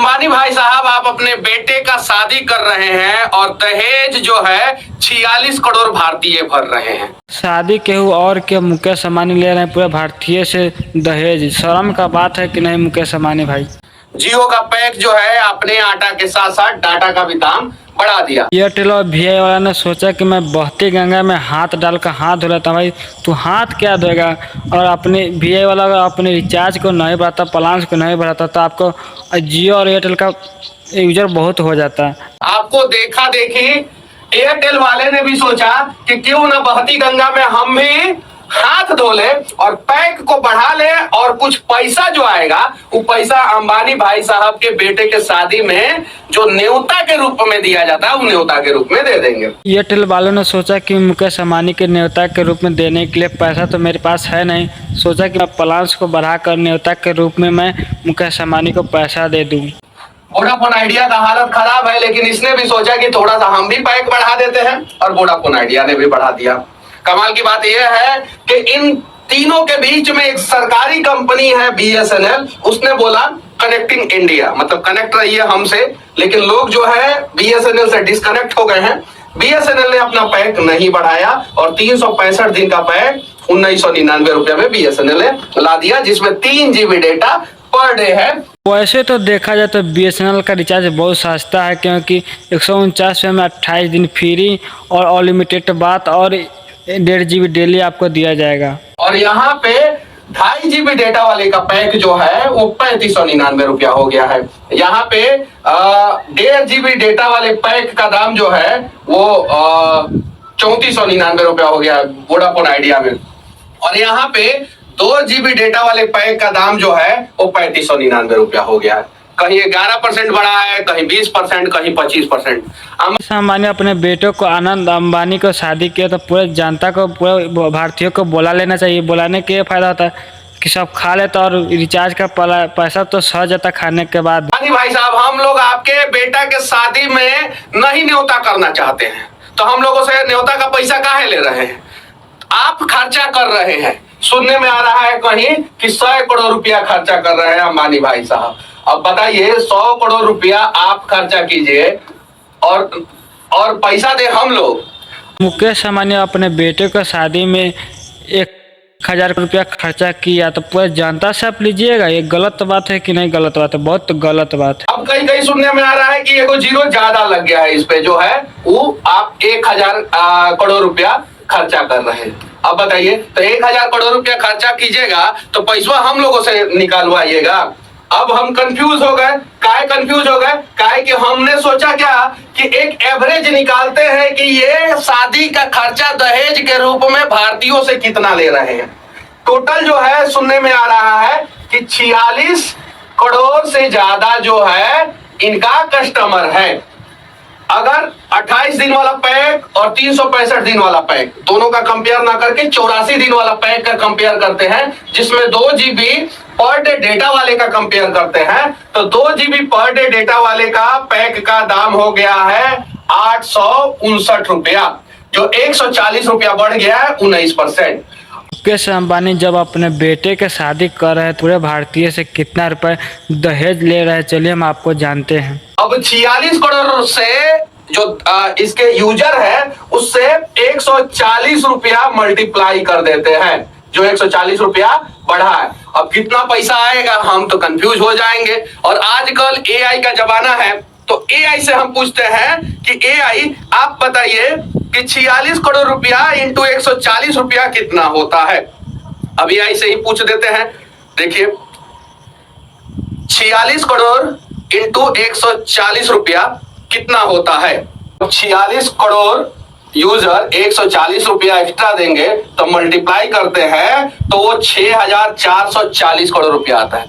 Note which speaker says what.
Speaker 1: अंबानी भाई साहब, आप अपने बेटे का शादी कर रहे हैं और दहेज जो है 46 करोड़ भारतीय भर रहे हैं।
Speaker 2: शादी केहू और के मुकेश अंबानी ले रहे हैं पूरे भारतीय से दहेज। शर्म का बात है कि नहीं मुकेश अंबानी भाई।
Speaker 1: जियो का पैक जो है अपने आटा के साथ साथ डाटा का भी दाम बढ़ा दिया।
Speaker 2: एयरटेल और वीआई वाला ने सोचा कि मैं बहती गंगा में हाथ डालकर हाथ धो लेता हूँ। भाई तू हाथ क्या धोएगा। और अपने वीआई वाला अगर अपने रिचार्ज को नहीं बढ़ाता, प्लान को नहीं बढ़ाता तो आपको जियो और एयरटेल का यूजर बहुत हो जाता है।
Speaker 1: आपको देखा देखी एयरटेल वाले ने भी सोचा कि क्यों ना बहती गंगा में हम भी हाथ धो ले और पैक को बढ़ा ले और कुछ पैसा जो आएगा वो पैसा अंबानी भाई साहब के बेटे के शादी में जो न्योता के रूप में दिया जाता है वो न्योता के रूप में दे देंगे।
Speaker 2: एयरटेल वालों ने सोचा कि मुकेश अंबानी के न्योता के रूप में देने के लिए पैसा तो मेरे पास है नहीं, सोचा कि प्लान्स को बढ़ाकर न्योता के रूप में मैं मुकेश अंबानी को पैसा दे दूं।
Speaker 1: वोडाफोन आइडिया का हालत खराब है, लेकिन इसने भी सोचा कि थोड़ा सा हम भी पैक बढ़ा देते हैं और वोडाफोन आइडिया ने भी बढ़ा दिया। कमाल की बात यह है कि इन तीनों के बीच में एक सरकारी कंपनी है बीएसएनएल, उसने बोला कनेक्टिंग इंडिया, मतलब कनेक्ट रहिए हमसे, लेकिन लोग जो है बीएसएनएल से डिस्कनेक्ट हो गए हैं। बीएसएनएल ने अपना पैक नहीं बढ़ाया और 365 दिन का पैक 1999 रुपए में बीएसएनएल ने ला दिया, जिसमें 3 GB डेटा पर डे है।
Speaker 2: वैसे तो देखा जाए तो बीएसएनएल का रिचार्ज बहुत सस्ता है, क्योंकि 149 में 28 दिन फ्री और अनलिमिटेड बात और 1.5 GB डेली आपको दिया जाएगा।
Speaker 1: और यहाँ पे 2.5 GB डेटा वाले का पैक जो है वो 3599 रुपया हो गया है। यहाँ पे 1.5 GB डेटा वाले पैक का दाम जो है वो 3499 रुपया हो गया है वोडाफोन आइडिया में। और यहाँ पे 2 GB डेटा वाले पैक का दाम जो है वो 3599 रुपया हो गया है। कहीं 11% बढ़ा है, कहीं 20%, कहीं 25%।
Speaker 2: अंबानी अपने बेटों को आनंद अंबानी को शादी किया तो पूरे जनता को, पूरे भारतीयों को बुला लेना चाहिए। बुलाने के फायदा होता है कि सब खा लेता और रिचार्ज का पैसा तो सह जाता खाने के बाद।
Speaker 1: भाई साहब, हम लोग आपके बेटा के शादी में नहीं न्योता करना चाहते हैं, तो हम लोगों से न्योता का पैसा काहे ले रहे हैं? आप खर्चा कर रहे हैं। सुनने में आ रहा है कहीं कि 100 करोड़ रुपया खर्चा कर रहे हैं अंबानी भाई साहब। अब बताइए, 100 करोड़ रुपया आप खर्चा कीजिए और पैसा दे हम लोग।
Speaker 2: मुकेश अंबानी अपने बेटे को शादी में 1000 रुपया खर्चा किया तो पूरे जनता से आप लीजिएगा। ये गलत बात है कि नहीं? गलत बात है, बहुत गलत बात है।
Speaker 1: अब कहीं कहीं सुनने में आ रहा है कि एगो जीरो ज्यादा लग गया है इस पे, जो है वो आप 1000 करोड़ रुपया खर्चा कर रहे हैं। अब बताइए, तो 1000 करोड़ रुपया खर्चा कीजिएगा तो पैसा हम लोगों से निकालवाइएगा। अब हम कंफ्यूज हो गए। काहे कंफ्यूज हो गए? काहे कि हमने सोचा क्या कि एक एवरेज निकालते हैं कि ये शादी का खर्चा दहेज के रूप में भारतीयों से कितना ले रहे हैं। टोटल जो है सुनने में आ रहा है कि 46 करोड़ से ज्यादा जो है इनका कस्टमर है। अगर 28 दिन वाला पैक और 365 दिन वाला पैक दोनों का कंपेयर ना करके 84 दिन वाला पैक का कंपेयर करते हैं, जिसमें 2 GB पर डे डेटा वाले का कंपेयर करते हैं, तो 2 GB पर डे डेटा वाले का पैक का दाम हो गया है 859 रुपया, जो 140 रुपया बढ़ गया है 19%।
Speaker 2: मुकेश अंबानी जब अपने बेटे के शादी कर रहे हैं पूरे भारतीय से कितना रुपए दहेज ले रहे हैं, चलिए हम आपको जानते हैं।
Speaker 1: अब 46 करोड़ से जो इसके यूजर है उससे 140 रुपया मल्टीप्लाई कर देते हैं, जो 140 रुपया बढ़ा है। अब कितना पैसा आएगा हम तो कंफ्यूज हो जाएंगे। और आजकल एआई का जमाना है, तो एआई से हम पूछते हैं कि एआई आप बताइए कि 46 करोड़ रुपया इंटू 140 रुपया कितना होता है। अब एआई से ही पूछ देते हैं। देखिए, 46 करोड़ इंटू 140 रुपया कितना होता है। 46 करोड़ यूजर 140 रुपया एक्स्ट्रा देंगे तो मल्टीप्लाई करते हैं तो वो 6440 करोड़ रुपया आता है।